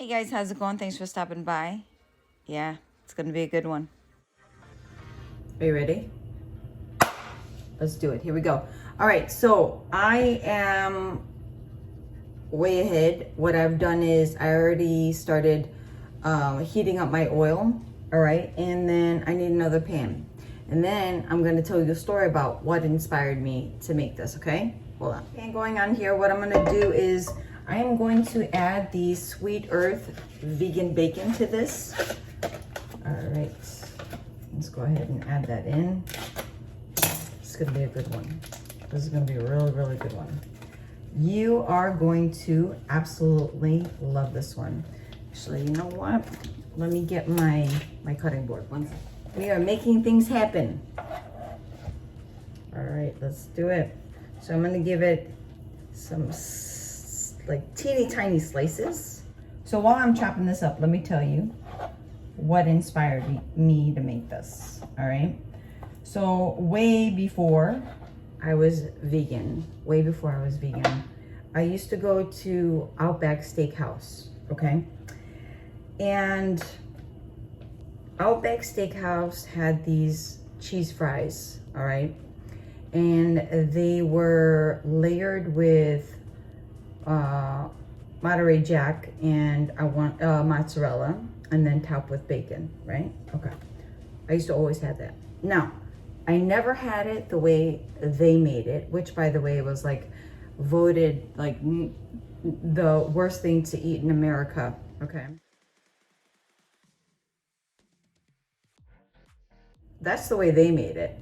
Hey guys, how's it going? Thanks for stopping by. Yeah, it's gonna be a good one. Are you ready? Let's do it. Here we go. All right, so I am way ahead. What I've done is I already started heating up my oil. All right, and then I need another pan. And then I'm gonna tell you a story about what inspired me to make this, okay? Hold on. And going on here, what I'm gonna do is I am going to add the Sweet Earth vegan bacon to this. All right, let's go ahead and add that in. It's gonna be a good one. This is gonna be a really, really good one. You are going to absolutely love this one. Actually, you know what? Let me get my cutting board. One second. We are making things happen. All right, let's do it. So I'm gonna give it some like teeny tiny slices. So while I'm chopping this up, let me tell you what inspired me to make this. All right. So way before I was vegan, I used to go to Outback Steakhouse. Okay. And Outback Steakhouse had these cheese fries. All right. And they were layered with Monterey Jack and I want mozzarella, and then topped with bacon, right? Okay. I used to always have that. Now, I never had it the way they made it, which by the way was like voted like the worst thing to eat in America, okay? That's the way they made it.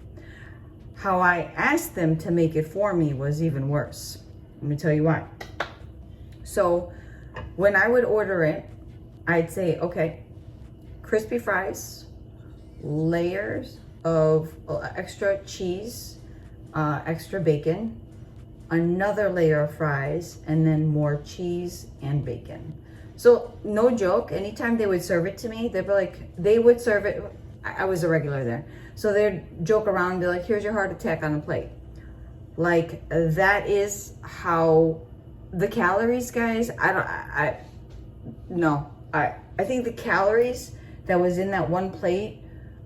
How I asked them to make it for me was even worse. Let me tell you why. So when I would order it, I'd say, okay, crispy fries, layers of extra cheese, extra bacon, another layer of fries, and then more cheese and bacon. So no joke, anytime they would serve it to me, they'd be like, they would serve it, I was a regular there. So they'd joke around and be like, here's your heart attack on the plate. Like that is how the calories, guys, I think the calories that was in that one plate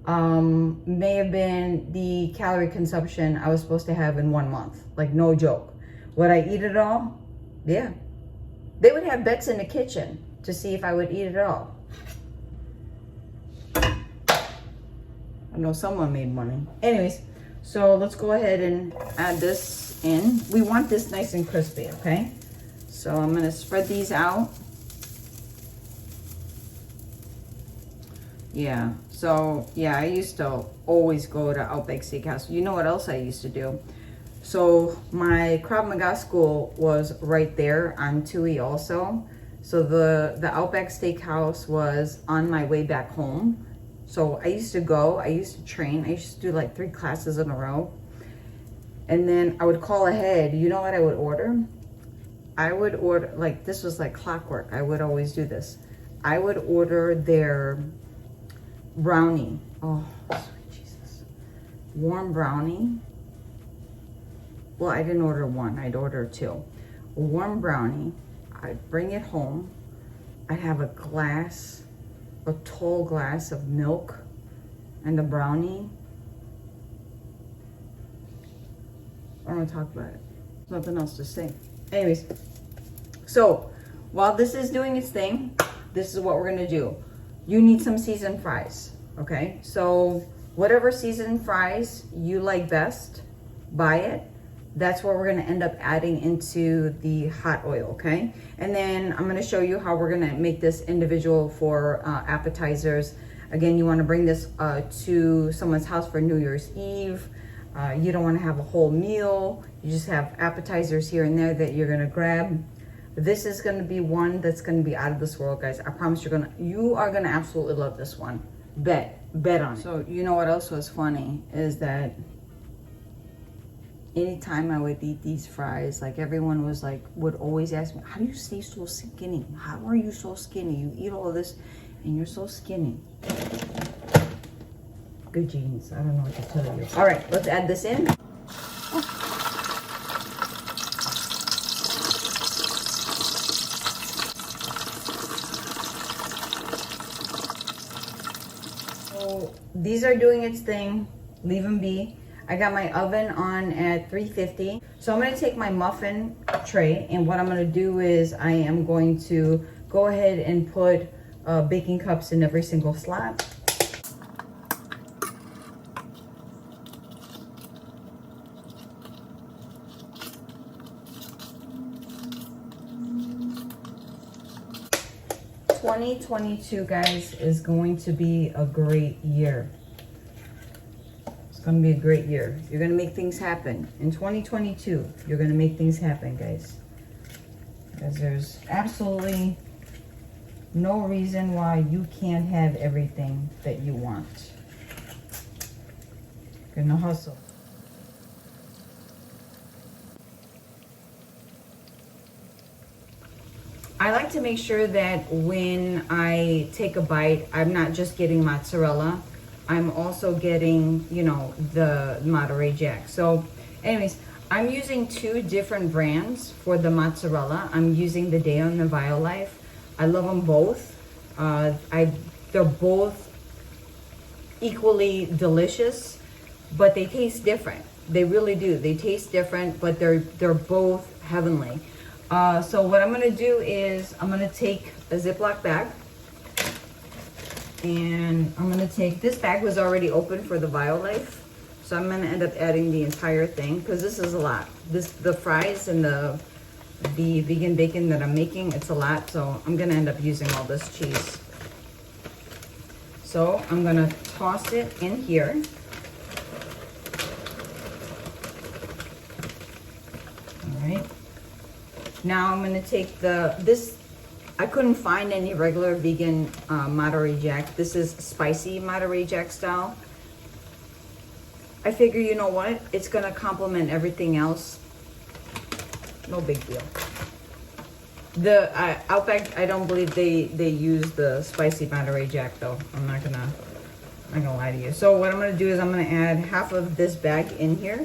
may have been the calorie consumption I was supposed to have in 1 month. Like no joke. Would I eat it all? Yeah. They would have bets in the kitchen to see if I would eat it all. I know someone made money. Anyways, so let's go ahead and add this in. We want this nice and crispy, okay? So I'm gonna spread these out. Yeah, so yeah, I used to always go to Outback Steakhouse. You know what else I used to do? So my Krav Maga school was right there on Tui also. So the Outback Steakhouse was on my way back home. So I used to go, I used to train. I used to do like 3 classes in a row. And then I would call ahead. You know what I would order? I would order, like this was like clockwork. I would always do this. I would order their brownie. Oh, sweet Jesus. Warm brownie. Well, I didn't order one. I'd order 2. A warm brownie. I'd bring it home. I'd have a tall glass of milk and the brownie. I don't want to talk about it. There's nothing else to say. Anyways, so while this is doing its thing, this is what we're gonna do. You need some seasoned fries, okay? So whatever seasoned fries you like best, buy it. That's what we're gonna end up adding into the hot oil, okay? And then I'm gonna show you how we're gonna make this individual for appetizers. Again, you wanna bring this to someone's house for New Year's Eve. You don't wanna have a whole meal. You just have appetizers here and there that you're gonna grab. This is gonna be one that's gonna be out of this world, guys. I promise you are gonna absolutely love this one. Bet on it. So you know what else was funny is that anytime I would eat these fries, like everyone was like, would always ask me, how do you stay so skinny? How are you so skinny? You eat all of this and you're so skinny. Good genes, I don't know what to tell you. All right, let's add this in. So these are doing its thing. Leave them be. I got my oven on at 350. So I'm gonna take my muffin tray, and what I'm gonna do is I am going to go ahead and put baking cups in every single slot. "2022, guys, is going to be a great year. It's going to be a great year. You're going to make things happen. In 2022, you're going to make things happen, guys. Because there's absolutely no reason why you can't have everything that you want. You're going to hustle." I like to make sure that when I take a bite, I'm not just getting mozzarella. I'm also getting, you know, the Monterey Jack. So anyways, I'm using two different brands for the mozzarella. I'm using the Daiya and the Violife. I love them both. They're both equally delicious, but they taste different. They really do. They taste different, but they're both heavenly. So what I'm gonna do is I'm gonna take a Ziploc bag, and I'm gonna take, this bag was already open for the Violife, so I'm gonna end up adding the entire thing because this is a lot. The fries and the vegan bacon that I'm making, it's a lot, so I'm gonna end up using all this cheese. So I'm gonna toss it in here. All right. Now I'm gonna take this, I couldn't find any regular vegan Monterey Jack. This is spicy Monterey Jack style. I figure, you know what? It's gonna complement everything else. No big deal. The Outback, I don't believe they use the spicy Monterey Jack though. I'm not gonna lie to you. So what I'm gonna do is I'm gonna add half of this bag in here.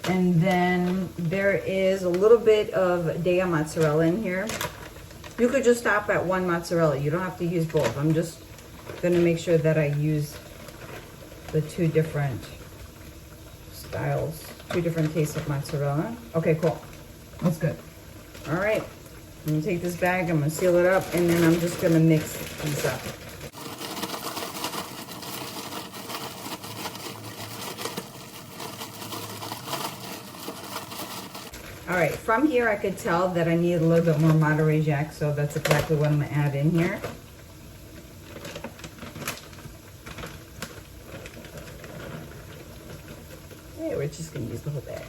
And then there is a little bit of Daiya mozzarella in here. You could just stop at one mozzarella. You don't have to use both. I'm just gonna make sure that I use the two different styles, two different tastes of mozzarella. Okay, cool. That's good. All right, I'm gonna take this bag, I'm gonna seal it up, and then I'm just gonna mix these up. All right, from here I could tell that I need a little bit more Monterey Jack, so that's exactly what I'm gonna add in here. Okay, we're just gonna use the whole bag.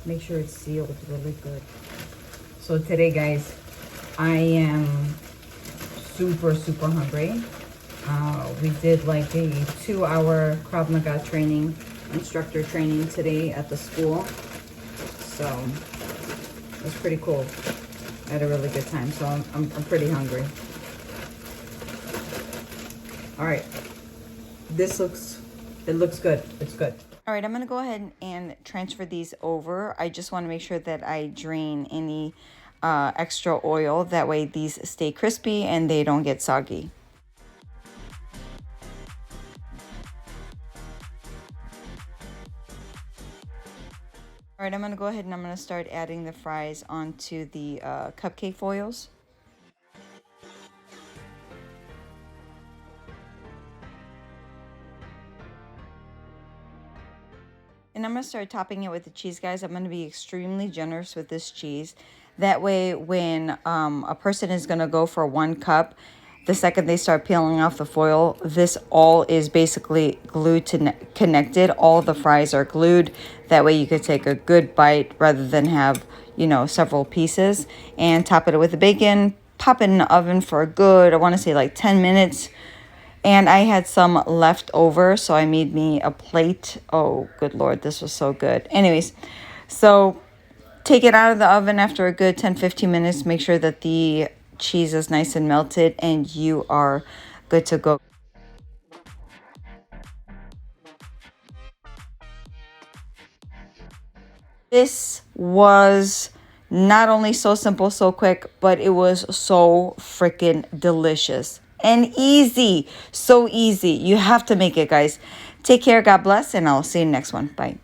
Make sure it's sealed really good. So today, guys, I am super hungry. We did like a 2-hour Krav Maga training, instructor training today at the school. So it was pretty cool. I had a really good time, so I'm pretty hungry. All right, it looks good. It's good. All right, I'm gonna go ahead and transfer these over. I just wanna make sure that I drain any extra oil. That way these stay crispy and they don't get soggy. All right, I'm gonna go ahead and I'm gonna start adding the fries onto the cupcake foils. And I'm gonna start topping it with the cheese, guys. I'm gonna be extremely generous with this cheese. That way, when a person is gonna go for 1 cup, the second they start peeling off the foil, this all is basically glued to connected. All the fries are glued. That way you could take a good bite rather than have, you know, several pieces. And top it with the bacon, pop it in the oven for a good, I wanna say like 10 minutes. And I had some left over, so I made me a plate. Oh, good Lord, this was so good. Anyways, so take it out of the oven after a good 10-15 minutes. Make sure that the cheese is nice and melted, and you are good to go. This was not only so simple, so quick, but it was so freaking delicious and easy. So easy. You have to make it, guys. Take care. God bless. And I'll see you next one. Bye.